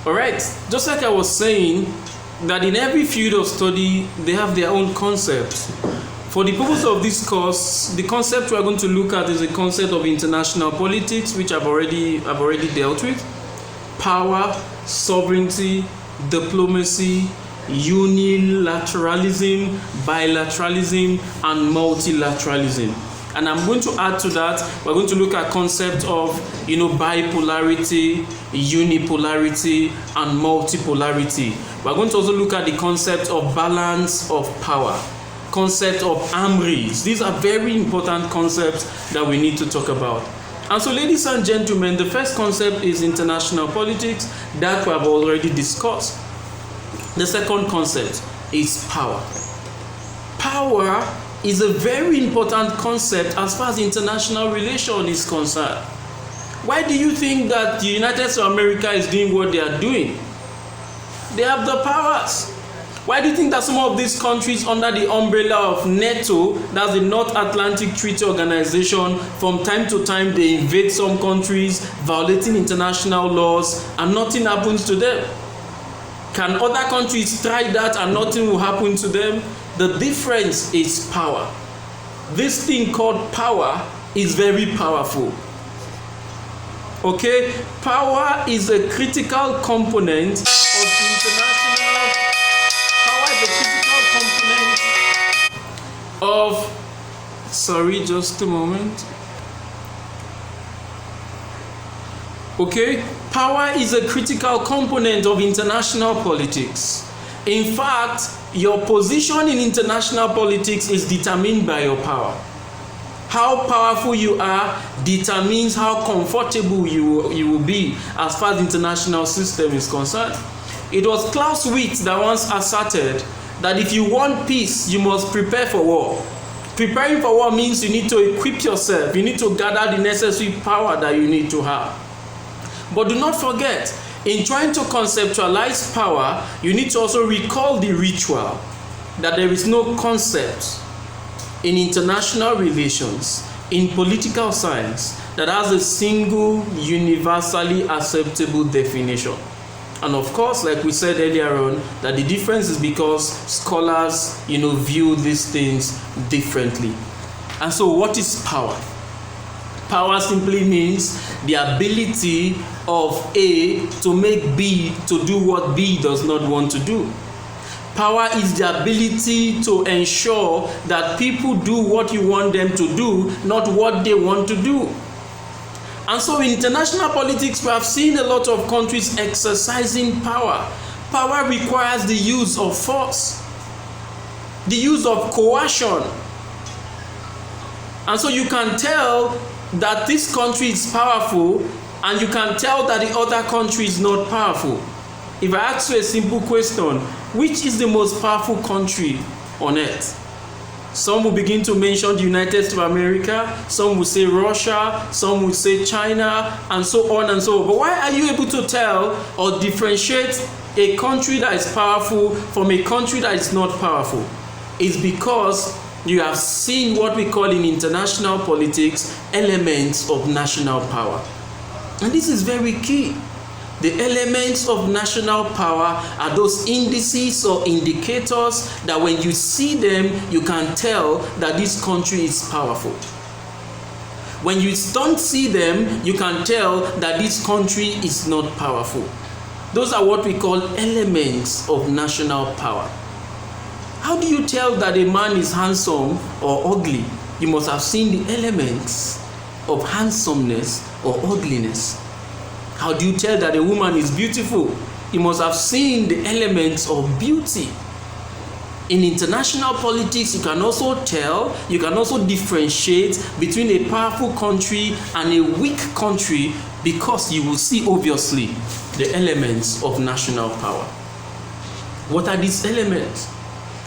All right, just like I was saying, that in every field of study, they have their own concepts. For the purpose of this course, the concept we are going to look at is the concept of international politics, which I've already dealt with. Power, sovereignty, diplomacy, unilateralism, bilateralism, and multilateralism. And I'm going to add to that, we're going to look at concept of, bipolarity, unipolarity, and multipolarity. We're going to also look at the concept of balance of power, concept of arm race. These are very important concepts that we need to talk about. And so, ladies and gentlemen, the first concept is international politics that we have already discussed. The second concept is power. Power is a very important concept as far as international relation is concerned. Why do you think that the United States of America is doing what they are doing? They have the powers. Why do you think that some of these countries under the umbrella of NATO, that's the North Atlantic Treaty Organization, from time to time they invade some countries, violating international laws, and nothing happens to them? Can other countries try that and nothing will happen to them? The difference is power. This thing called power is very powerful. Okay? Power is a critical component of international. Power is a critical component of. Sorry, just a moment. Okay? Power is a critical component of international politics. In fact, your position in international politics is determined by your power. How powerful you are determines how comfortable you will be as far as the international system is concerned. It was Clausewitz that once asserted that if you want peace, you must prepare for war. Preparing for war means you need to equip yourself. You need to gather the necessary power that you need to have. But do not forget, in trying to conceptualize power, you need to also recall the ritual, that there is no concept in international relations, in political science, that has a single, universally acceptable definition. And of course, like we said earlier on, that the difference is because scholars, view these things differently. And so what is power? Power simply means the ability of A to make B to do what B does not want to do. Power is the ability to ensure that people do what you want them to do, not what they want to do. And so in international politics, we have seen a lot of countries exercising power. Power requires the use of force, the use of coercion. And so you can tell that this country is powerful, and you can tell that the other country is not powerful. If I ask you a simple question, which is the most powerful country on earth? Some will begin to mention the United States of America, some will say Russia, some will say China, and so on and so on. But why are you able to tell or differentiate a country that is powerful from a country that is not powerful? It's because you have seen what we call in international politics elements of national power. And this is very key. The elements of national power are those indices or indicators that when you see them, you can tell that this country is powerful. When you don't see them, you can tell that this country is not powerful. Those are what we call elements of national power. How do you tell that a man is handsome or ugly? You must have seen the elements of handsomeness or ugliness. How do you tell that a woman is beautiful? You must have seen the elements of beauty. In international politics, you can also differentiate between a powerful country and a weak country, because you will see obviously the elements of national power. What are these elements?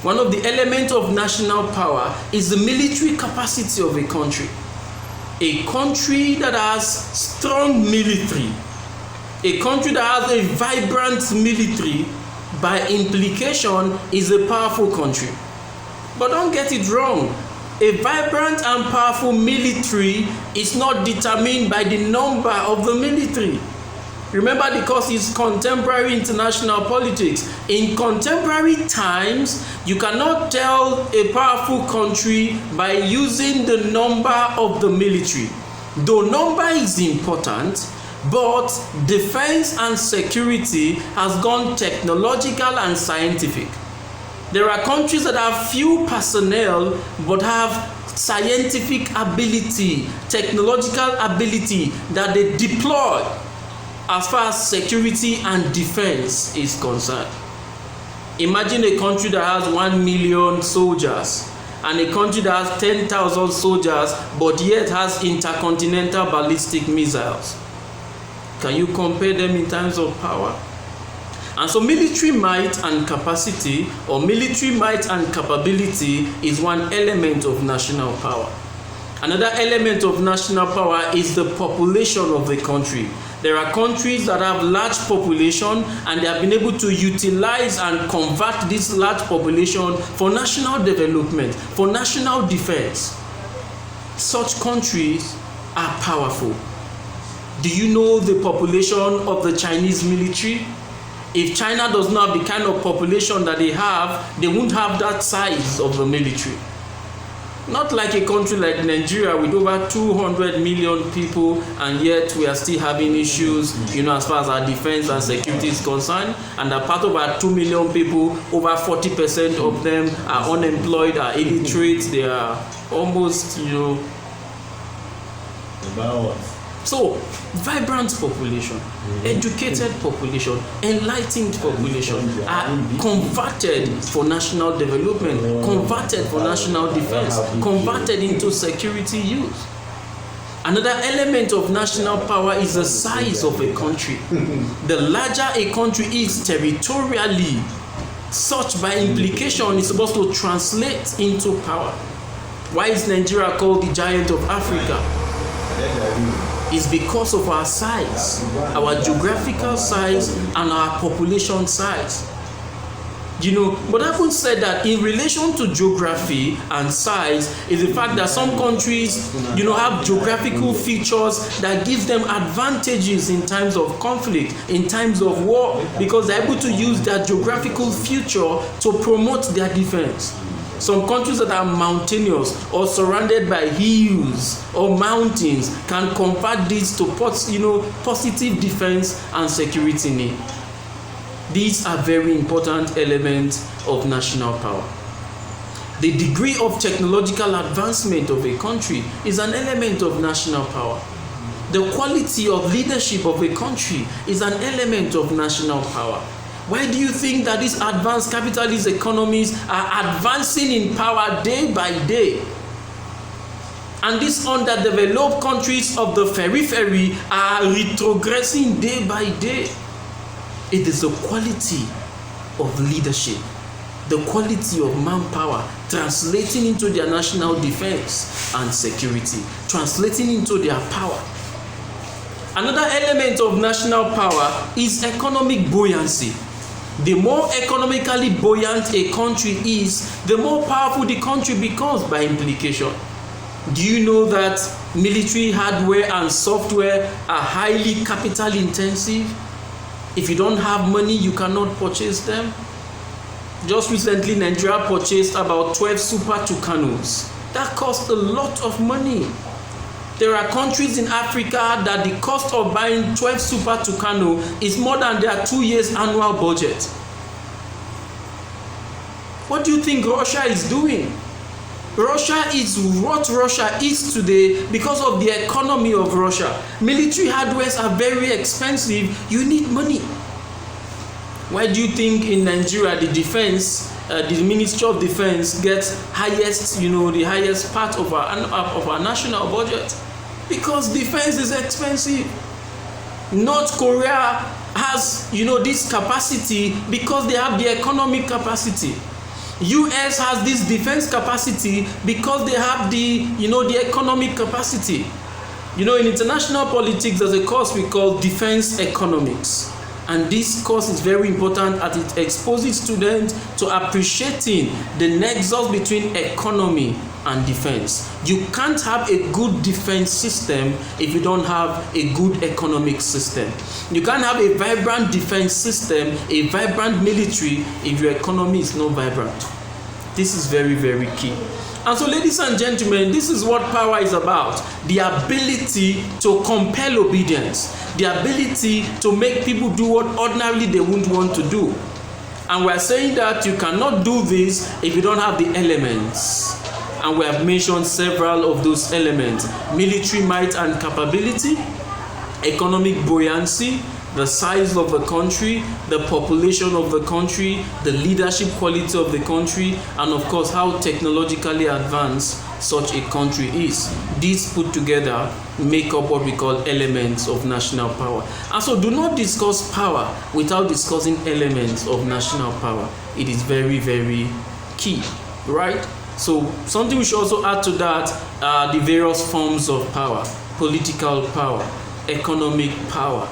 One of the elements of national power is the military capacity of a country. A country that has strong military, a country that has a vibrant military, by implication, is a powerful country. But don't get it wrong. A vibrant and powerful military is not determined by the number of the military. Remember, because it's contemporary international politics. In contemporary times, you cannot tell a powerful country by using the number of the military. Though number is important, but defense and security has gone technological and scientific. There are countries that have few personnel but have scientific ability, technological ability that they deploy as far as security and defense is concerned. Imagine a country that has 1 million soldiers and a country that has 10,000 soldiers but yet has intercontinental ballistic missiles. Can you compare them in terms of power? And so military might and capacity, or military might and capability, is one element of national power. Another element of national power is the population of the country. There are countries that have large population and they have been able to utilize and convert this large population for national development, for national defense. Such countries are powerful. Do you know the population of the Chinese military? If China does not have the kind of population that they have, they won't have that size of the military. Not like a country like Nigeria with over 200 million people, and yet we are still having issues, as far as our defense and security is concerned. And a part of our 2 million people, over 40% of them are unemployed, are illiterate, they are almost, So, vibrant population, educated population, enlightened population are converted for national development, converted for national defense, converted into security use. Another element of national power is the size of a country. The larger a country is territorially, such by implication is supposed to translate into power. Why is Nigeria called the giant of Africa? Is because of our size, our geographical size and our population size. But Adejoh said that in relation to geography and size is the fact that some countries, have geographical features that give them advantages in times of conflict, in times of war, because they're able to use their geographical feature to promote their defense. Some countries that are mountainous or surrounded by hills or mountains can convert this to positive defense and security need. These are very important elements of national power. The degree of technological advancement of a country is an element of national power. The quality of leadership of a country is an element of national power. Why do you think that these advanced capitalist economies are advancing in power day by day? And these underdeveloped countries of the periphery are retrogressing day by day. It is the quality of leadership, the quality of manpower translating into their national defense and security, translating into their power. Another element of national power is economic buoyancy. The more economically buoyant a country is, the more powerful the country becomes by implication. Do you know that military hardware and software are highly capital intensive? If you don't have money, you cannot purchase them. Just recently, Nigeria purchased about 12 Super Tucanos. That cost a lot of money. There are countries in Africa that the cost of buying 12 Super Tucano is more than their 2 years annual budget. What do you think Russia is doing? Russia is what Russia is today because of the economy of Russia. Military hardwares are very expensive. You need money. Why do you think in Nigeria the defense, the Ministry of Defense gets highest, the highest part of our national budget? Because defense is expensive. North Korea has, this capacity because they have the economic capacity. US has this defense capacity because they have the economic capacity. In international politics, there's a course we call defense economics. And this course is very important as it exposes students to appreciating the nexus between economy and defense. You can't have a good defense system if you don't have a good economic system. You can't have a vibrant defense system, a vibrant military, if your economy is not vibrant. This is very, very key. And so, ladies and gentlemen, this is what power is about. The ability to compel obedience. The ability to make people do what ordinarily they wouldn't want to do. And we're saying that you cannot do this if you don't have the elements. And we have mentioned several of those elements: military might and capability, economic buoyancy, the size of the country, the population of the country, the leadership quality of the country, and of course how technologically advanced such a country is. These put together make up what we call elements of national power. And so do not discuss power without discussing elements of national power. It is very, very key, right? So something we should also add to that are the various forms of power: political power, economic power,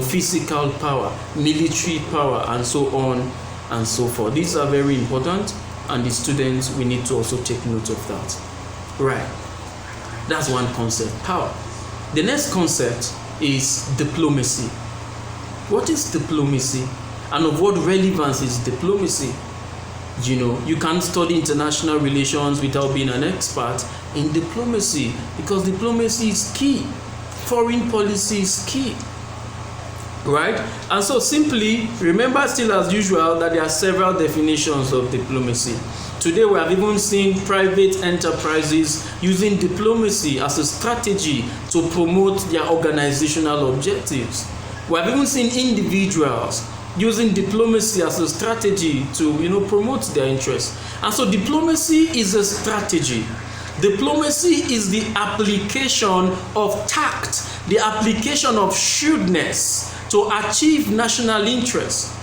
physical power, military power, and so on and so forth. These are very important, and the students, we need to also take note of that. Right. That's one concept, power. The next concept is diplomacy. What is diplomacy? And of what relevance is diplomacy? You can't study international relations without being an expert in diplomacy, because diplomacy is key. Foreign policy is key. Right? And so simply remember, still as usual, that there are several definitions of diplomacy. Today we have even seen private enterprises using diplomacy as a strategy to promote their organizational objectives. We have even seen individuals using diplomacy as a strategy to promote their interests. And so diplomacy is a strategy. Diplomacy is the application of tact, the application of shrewdness to achieve national interest.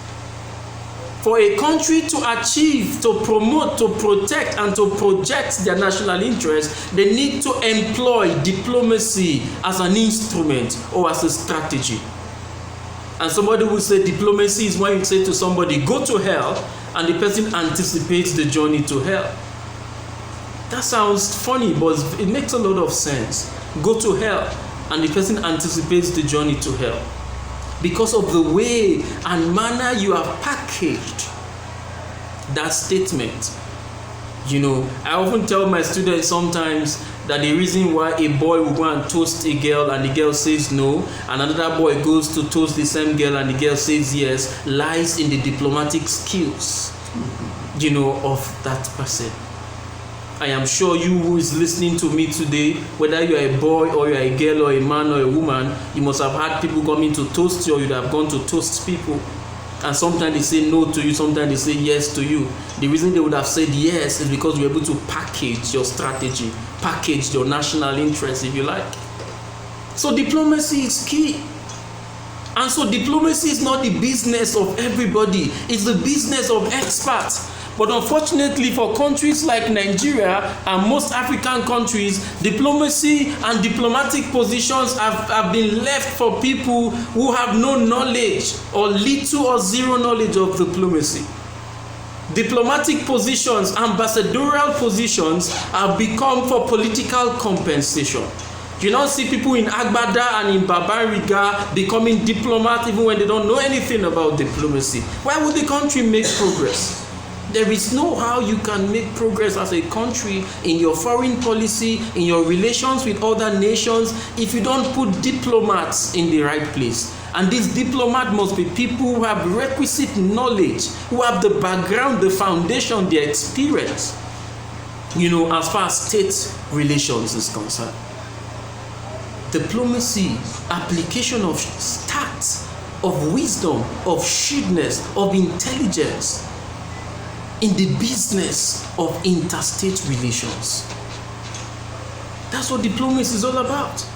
For a country to achieve, to promote, to protect, and to project their national interest, they need to employ diplomacy as an instrument or as a strategy. And somebody will say diplomacy is when you say to somebody, go to hell, and the person anticipates the journey to hell. That sounds funny, but it makes a lot of sense. Go to hell, and the person anticipates the journey to hell, because of the way and manner you have packaged that statement. I often tell my students sometimes that the reason why a boy will go and toast a girl and the girl says no, and another boy goes to toast the same girl and the girl says yes, lies in the diplomatic skills, of that person. I am sure you who is listening to me today, whether you are a boy or you are a girl or a man or a woman, you must have had people coming to toast you, or you'd have gone to toast people. And sometimes they say no to you, sometimes they say yes to you. The reason they would have said yes is because you're able to package your strategy, package your national interest, if you like. So diplomacy is key. And so diplomacy is not the business of everybody, it's the business of experts. But unfortunately for countries like Nigeria and most African countries, diplomacy and diplomatic positions have been left for people who have no knowledge or little or zero knowledge of diplomacy. Diplomatic positions, ambassadorial positions have become for political compensation. You don't see people in Agbada and in Babariga becoming diplomats even when they don't know anything about diplomacy. Why would the country make progress? There is no how you can make progress as a country in your foreign policy, in your relations with other nations, if you don't put diplomats in the right place. And these diplomats must be people who have requisite knowledge, who have the background, the foundation, the experience, as far as state relations is concerned. Diplomacy, application of tact, of wisdom, of shrewdness, of intelligence in the business of interstate relations. That's what diplomacy is all about.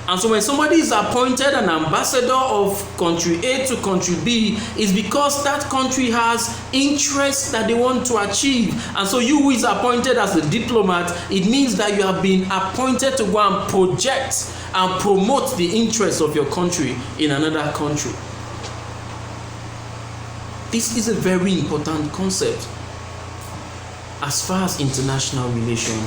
And so when somebody is appointed an ambassador of country A to country B, it's because that country has interests that they want to achieve. And so you who is appointed as a diplomat, it means that you have been appointed to go and project and promote the interests of your country in another country. This is a very important concept as far as international relations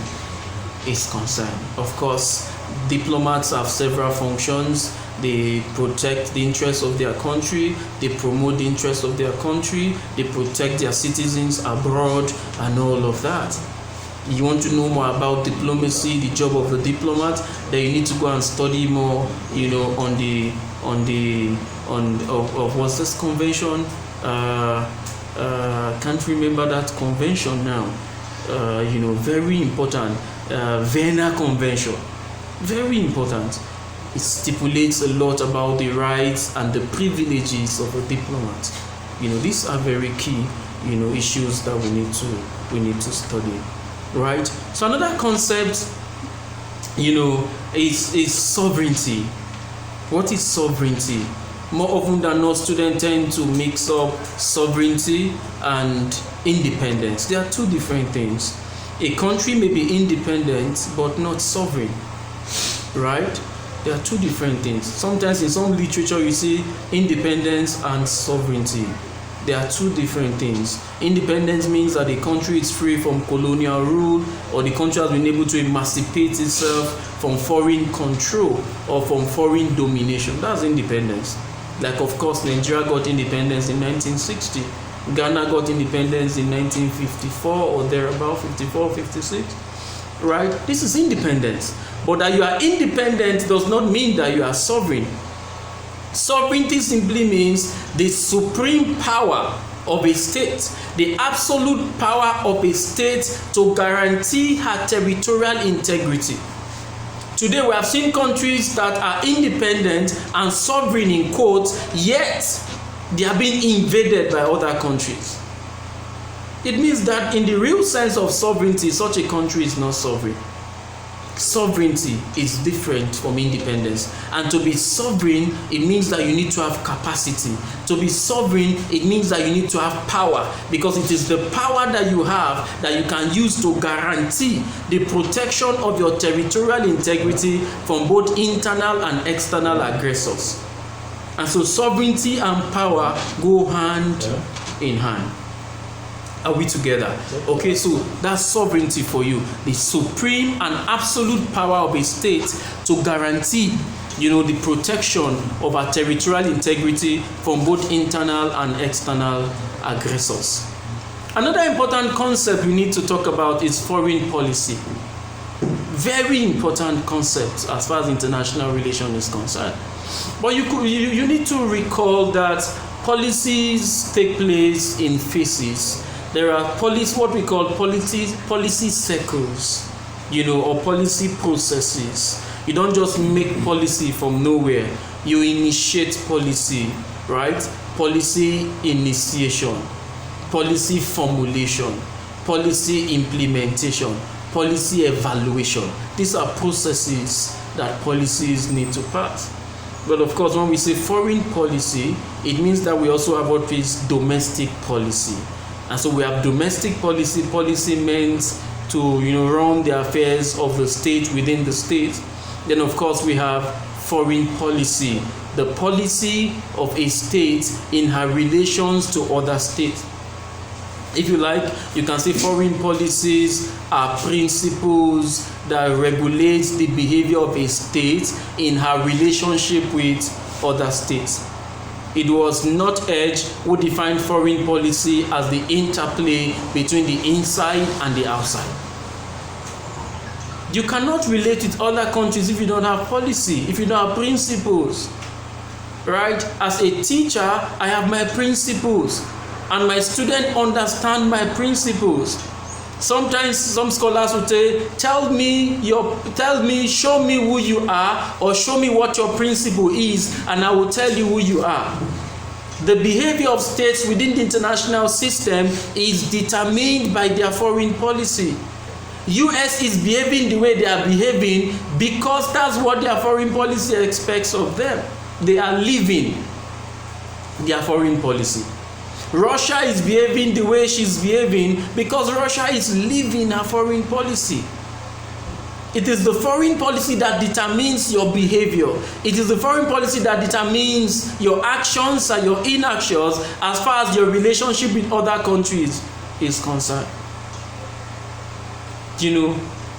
is concerned. Of course, diplomats have several functions. They protect the interests of their country, they promote the interests of their country, they protect their citizens abroad, and all of that. You want to know more about diplomacy, the job of a diplomat, then you need to go and study more, of what's this convention? Can't remember that convention now. Very important. Vienna Convention, very important. It stipulates a lot about the rights and the privileges of a diplomat. These are very key, issues that we need to study, right? So another concept, is sovereignty. What is sovereignty? More often than not, students tend to mix up sovereignty and independence. They are two different things. A country may be independent but not sovereign, right? They are two different things. Sometimes in some literature you see independence and sovereignty. They are two different things. Independence means that the country is free from colonial rule, or the country has been able to emancipate itself from foreign control or from foreign domination. That's independence. Like, of course, Nigeria got independence in 1960. Ghana got independence in 1954 or thereabout, 54, 56. Right? This is independence. But that you are independent does not mean that you are sovereign. Sovereignty simply means the supreme power of a state, the absolute power of a state to guarantee her territorial integrity. Today we have seen countries that are independent and sovereign in quotes, yet they are being invaded by other countries. It means that in the real sense of sovereignty, such a country is not sovereign. Sovereignty is different from independence. And to be sovereign, it means that you need to have capacity. To be sovereign, it means that you need to have power, because it is the power that you have that you can use to guarantee the protection of your territorial integrity from both internal and external aggressors. And so sovereignty and power go hand in hand. Are we together? Okay, so that's sovereignty for you. The supreme and absolute power of a state to guarantee, the protection of our territorial integrity from both internal and external aggressors. Another important concept we need to talk about is foreign policy. Very important concept as far as international relations is concerned. But you need to recall that policies take place in phases. There are what we call policy circles, or policy processes. You don't just make policy from nowhere. You initiate policy, right? Policy initiation, policy formulation, policy implementation, policy evaluation. These are processes that policies need to pass. But of course, when we say foreign policy, it means that we also have what is domestic policy. And so we have domestic policy. Policy means to run the affairs of the state within the state. Then of course we have foreign policy, the policy of a state in her relations to other states. If you like, you can say foreign policies are principles that regulate the behavior of a state in her relationship with other states. It was not Edge who defined foreign policy as the interplay between the inside and the outside. You cannot relate with other countries if you don't have policy, if you don't have principles, right? As a teacher, I have my principles, and my students understand my principles. Sometimes some scholars would say, show me who you are, or show me what your principle is, and I will tell you who you are. The behavior of states within the international system is determined by their foreign policy. US is behaving the way they are behaving because that's what their foreign policy expects of them. They are living their foreign policy. Russia is behaving the way she's behaving because Russia is living her foreign policy. It is the foreign policy that determines your behavior. It is the foreign policy that determines your actions and your inactions as far as your relationship with other countries is concerned.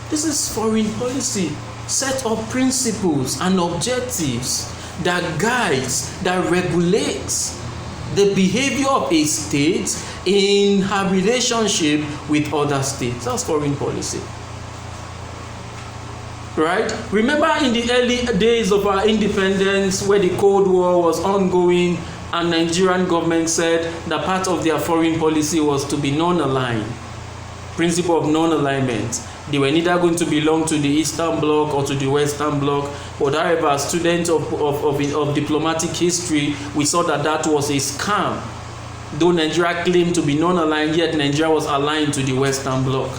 This is foreign policy. Set of principles and objectives that guides, that regulates the behavior of a state in her relationship with other states. That's foreign policy. Right? Remember in the early days of our independence, where the Cold War was ongoing, and Nigerian government said that part of their foreign policy was to be non-aligned. Principle of non-alignment. They were neither going to belong to the Eastern Bloc or to the Western Bloc. But however, as students of diplomatic history, we saw that that was a scam. Though Nigeria claimed to be non-aligned, yet Nigeria was aligned to the Western Bloc.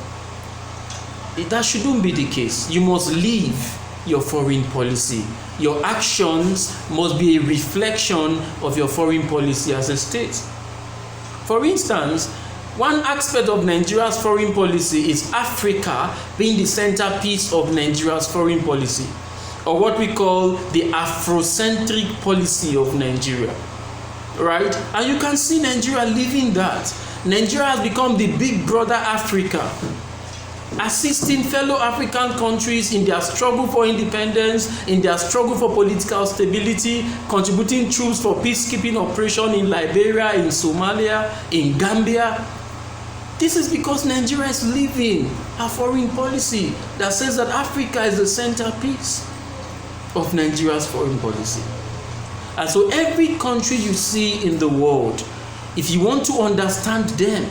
That shouldn't be the case. You must live your foreign policy. Your actions must be a reflection of your foreign policy as a state. For instance, one aspect of Nigeria's foreign policy is Africa being the centerpiece of Nigeria's foreign policy, or what we call the Afrocentric policy of Nigeria. Right? And you can see Nigeria living that. Nigeria has become the big brother Africa, assisting fellow African countries in their struggle for independence, in their struggle for political stability, contributing troops for peacekeeping operation in Liberia, in Somalia, in Gambia. This is because Nigeria is living a foreign policy that says that Africa is the centerpiece of Nigeria's foreign policy. And so every country you see in the world, if you want to understand them,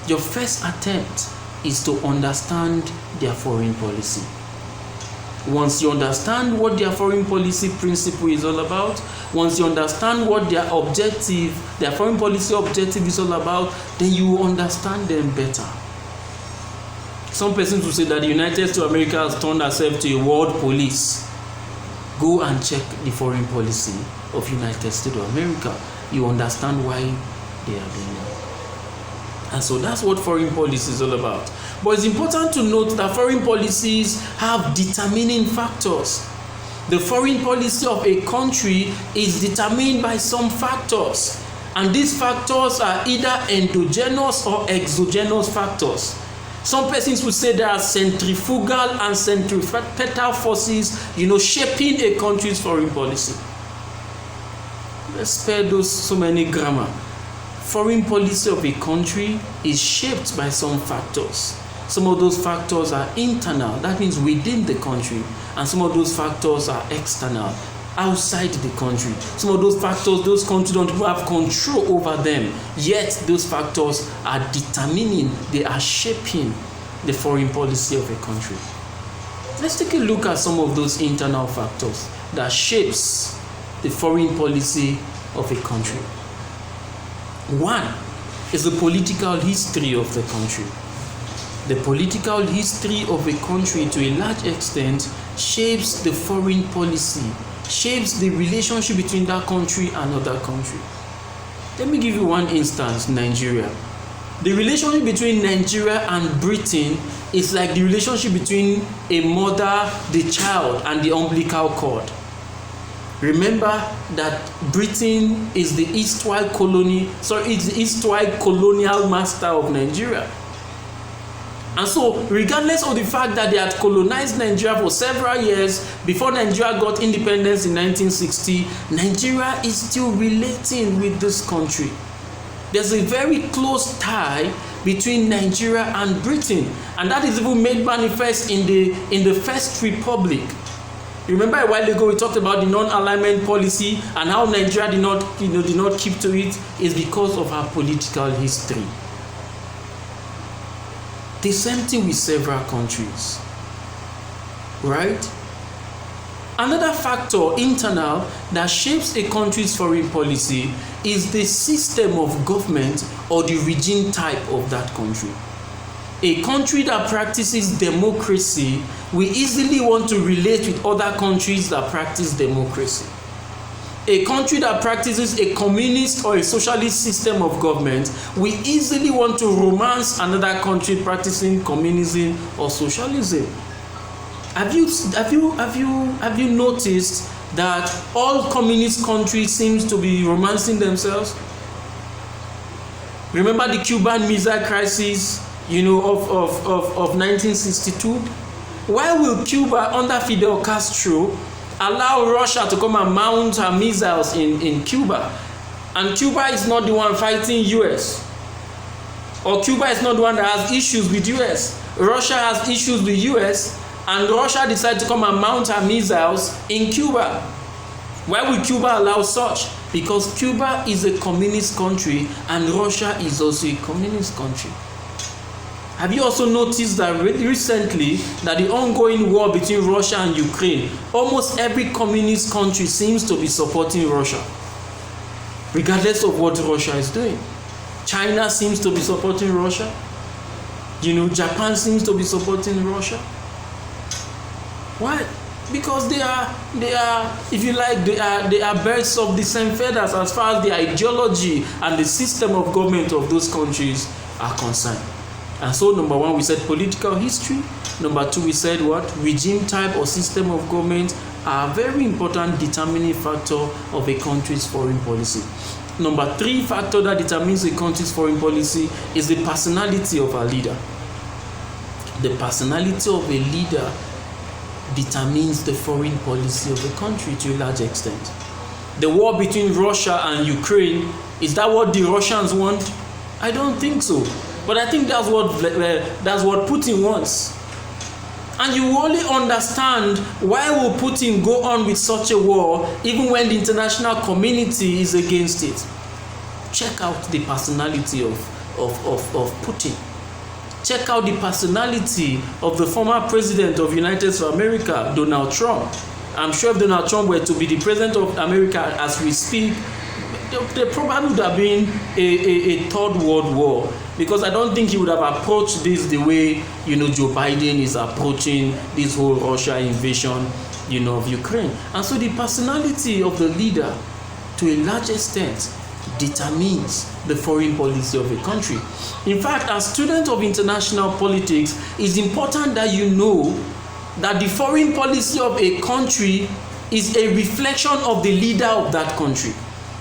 your first attempt is to understand their foreign policy. Once you understand what their foreign policy principle is all about, once you understand what their objective, their foreign policy objective is all about, then you will understand them better. Some persons will say that the United States of America has turned herself to a world police. Go and check the foreign policy of United States of America. You understand why they are doing that. And so that's what foreign policy is all about. But it's important to note that foreign policies have determining factors. The foreign policy of a country is determined by some factors. And these factors are either endogenous or exogenous factors. Some persons would say there are centrifugal and centripetal forces, shaping a country's foreign policy. Let's spare those so many grammar. Foreign policy of a country is shaped by some factors. Some of those factors are internal, that means within the country, and some of those factors are external, outside the country. Some of those factors, those countries don't have control over them, yet those factors are determining, they are shaping the foreign policy of a country. Let's take a look at some of those internal factors that shapes the foreign policy of a country. One is the political history of the country. The political history of a country, to a large extent, shapes the foreign policy, shapes the relationship between that country and other country. Let me give you one instance, Nigeria. The relationship between Nigeria and Britain is like the relationship between a mother, the child, and the umbilical cord. Remember that Britain is the erstwhile colonial master of Nigeria. And so, regardless of the fact that they had colonized Nigeria for several years before Nigeria got independence in 1960, Nigeria is still relating with this country. There's a very close tie between Nigeria and Britain, and that is even made manifest in the First Republic. Remember a while ago we talked about the non-alignment policy and how Nigeria did not keep to it is because of our political history. The same thing with several countries, right? Another factor, internal, that shapes a country's foreign policy is the system of government or the regime type of that country. A country that practices democracy will easily want to relate with other countries that practice democracy. A country that practices a communist or a socialist system of government will easily want to romance another country practicing communism or socialism. Have you noticed that all communist countries seems to be romancing themselves? Remember the Cuban Missile Crisis, of 1962? why will Cuba under Fidel Castro allow Russia to come and mount her missiles in Cuba? And Cuba is not the one fighting US. Or Cuba is not the one that has issues with US. Russia has issues with US, and Russia decided to come and mount her missiles in Cuba. Why would Cuba allow such? Because Cuba is a communist country and Russia is also a communist country. Have you also noticed that recently that the ongoing war between Russia and Ukraine, almost every communist country seems to be supporting Russia, regardless of what Russia is doing? China seems to be supporting Russia. Japan seems to be supporting Russia. Why? Because they are, if you like, they are birds of the same feathers as far as the ideology and the system of government of those countries are concerned. And so, number one, we said political history. Number two, we said what? Regime type or system of government are a very important determining factor of a country's foreign policy. Number three factor that determines a country's foreign policy is the personality of a leader. The personality of a leader determines the foreign policy of the country to a large extent. The war between Russia and Ukraine, is that what the Russians want? I don't think so. But I think that's what Putin wants. And you only understand why will Putin go on with such a war even when the international community is against it. Check out the personality of Putin. Check out the personality of the former president of the United States of America, Donald Trump. I'm sure if Donald Trump were to be the president of America as we speak, there probably would have been a third world war, because I don't think he would have approached this the way Joe Biden is approaching this whole Russia invasion of Ukraine. And so the personality of the leader to a large extent determines the foreign policy of a country. In fact, as student of international politics, it's important that you know that the foreign policy of a country is a reflection of the leader of that country.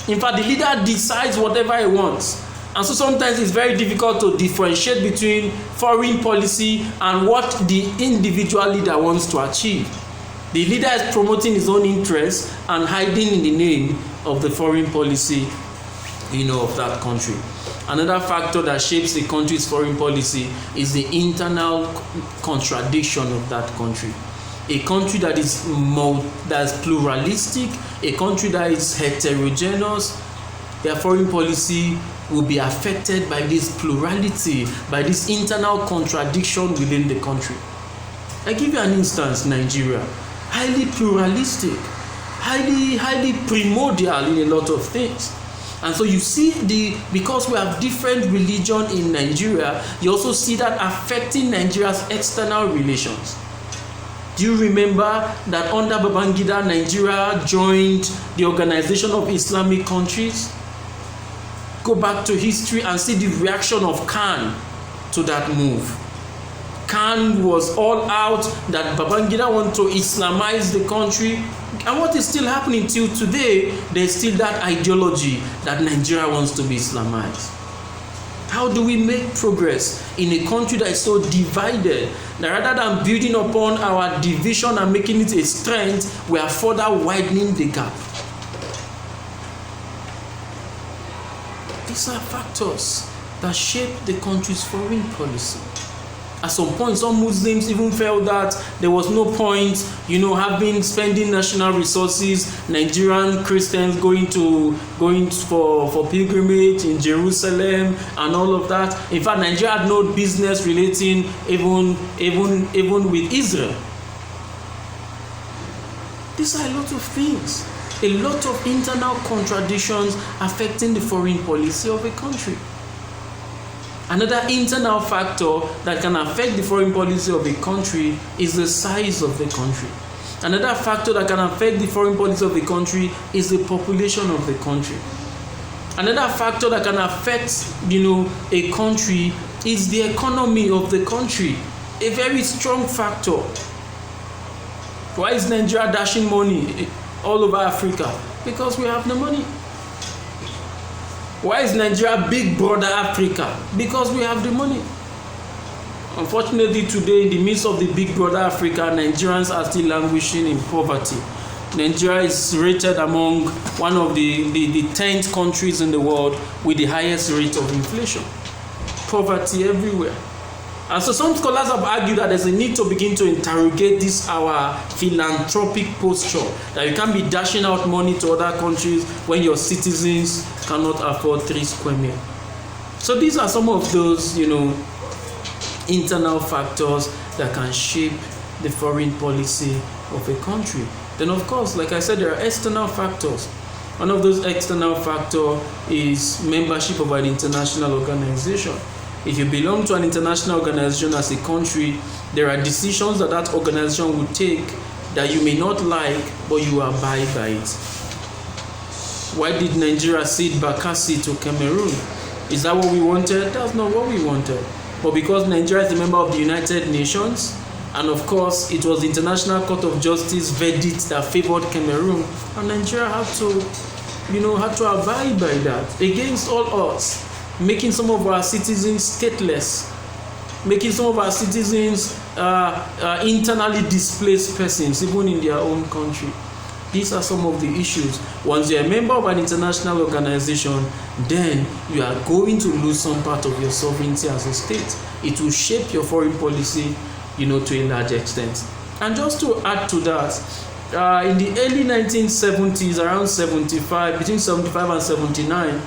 In fact, the leader decides whatever he wants. And so sometimes it's very difficult to differentiate between foreign policy and what the individual leader wants to achieve. The leader is promoting his own interests and hiding in the name of the foreign policy of that country. Another factor that shapes a country's foreign policy is the internal contradiction of that country. A country that is pluralistic, a country that is heterogeneous, their foreign policy will be affected by this plurality, by this internal contradiction within the country. I give you an instance: Nigeria, highly pluralistic, highly primordial in a lot of things. And so you see, because we have different religion in Nigeria, you also see that affecting Nigeria's external relations. Do you remember that under Babangida, Nigeria joined the Organization of Islamic Countries? Go back to history and see the reaction of Khan to that move. Khan was all out that Babangida wanted to Islamize the country. And what is still happening till today, there's still that ideology that Nigeria wants to be Islamized. How do we make progress in a country that is so divided, that rather than building upon our division and making it a strength, we are further widening the gap? These are factors that shape the country's foreign policy. At some point, some Muslims even felt that there was no point, spending national resources, Nigerian Christians going for pilgrimage in Jerusalem and all of that. In fact, Nigeria had no business relating even with Israel. These are a lot of things, a lot of internal contradictions affecting the foreign policy of a country. Another internal factor that can affect the foreign policy of a country is the size of the country. Another factor that can affect the foreign policy of a country is the population of the country. Another factor that can affect, a country is the economy of the country. A very strong factor. Why is Nigeria dashing money all over Africa? Because we have the money. Why is Nigeria big brother Africa? Because we have the money. Unfortunately, today, in the midst of the big brother Africa, Nigerians are still languishing in poverty. Nigeria is rated among one of the 10th countries in the world with the highest rate of inflation. Poverty everywhere. And so some scholars have argued that there's a need to begin to interrogate this our philanthropic posture, that you can't be dashing out money to other countries when your citizens cannot afford 3 square meals. So these are some of those, internal factors that can shape the foreign policy of a country. Then, of course, like I said, there are external factors. One of those external factors is membership of an international organization. If you belong to an international organization as a country, there are decisions that that organization will take that you may not like, but you abide by it. Why did Nigeria cede Bakassi to Cameroon? Is that what we wanted? That's not what we wanted. But because Nigeria is a member of the United Nations, and of course it was the International Court of Justice verdict that favored Cameroon, and Nigeria had to abide by that against all odds, making some of our citizens stateless, making some of our citizens internally displaced persons, even in their own country. These are some of the issues. Once you're a member of an international organization, then you are going to lose some part of your sovereignty as a state. It will shape your foreign policy, to a large extent. And just to add to that, in the early 1970s, around 75, between 75 and 79,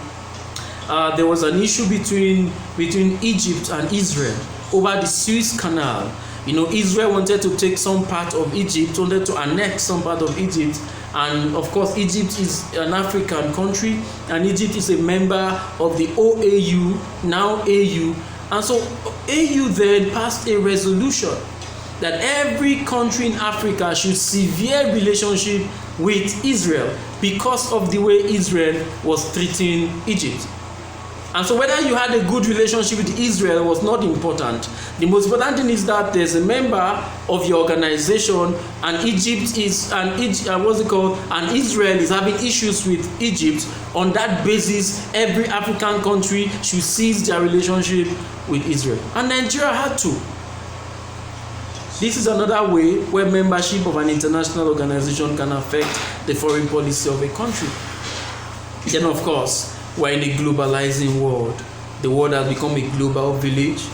there was an issue between Egypt and Israel over the Suez Canal. Israel wanted to take some part of Egypt, wanted to annex some part of Egypt, and of course Egypt is an African country, and Egypt is a member of the OAU, now AU, and so AU then passed a resolution that every country in Africa should sever relationship with Israel because of the way Israel was treating Egypt. And so whether you had a good relationship with Israel was not important. The most important thing is that there's a member of your organization, and Israel is having issues with Egypt. On that basis, every African country should cease their relationship with Israel. And Nigeria had to. This is another way where membership of an international organization can affect the foreign policy of a country. Then, of course, we're in a globalizing world. The world has become a global village.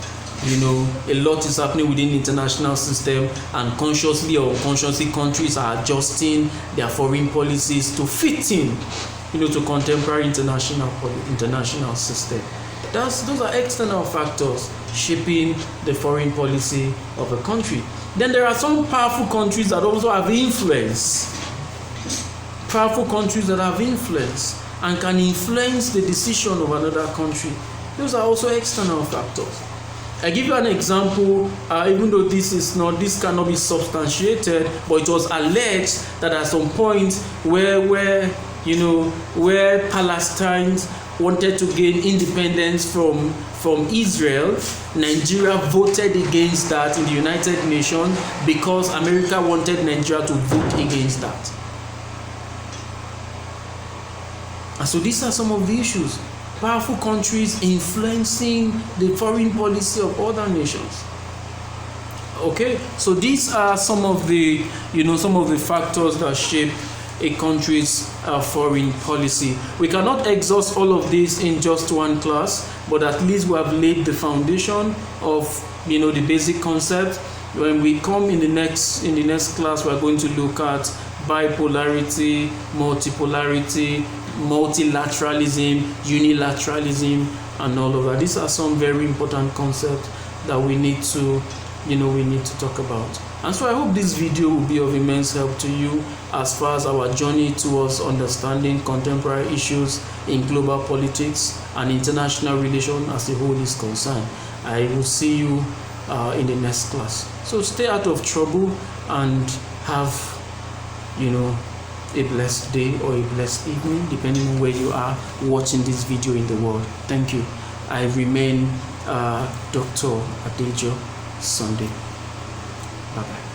A lot is happening within the international system, and consciously or unconsciously, countries are adjusting their foreign policies to fit in, to contemporary international system. Those are external factors shaping the foreign policy of a country. Then there are some powerful countries that also have influence. Powerful countries that have influence and can influence the decision of another country. Those are also external factors. I give you an example, even though this cannot be substantiated, but it was alleged that at some point where Palestine wanted to gain independence from Israel, Nigeria voted against that in the United Nations because America wanted Nigeria to vote against that. And so these are some of the issues. Powerful countries influencing the foreign policy of other nations. Okay, so these are some of the factors that shape a country's foreign policy. We cannot exhaust all of this in just one class, but at least we have laid the foundation of the basic concept. When we come in the next class, we are going to look at bipolarity, multipolarity, multilateralism, unilateralism, and all of that. These are some very important concepts that we need to talk about. And so I hope this video will be of immense help to you as far as our journey towards understanding contemporary issues in global politics and international relations as a whole is concerned. I will see you in the next class. So stay out of trouble and have a blessed day or a blessed evening, depending on where you are watching this video in the world. Thank you. I remain Dr. Adejoh Sunday. Bye-bye.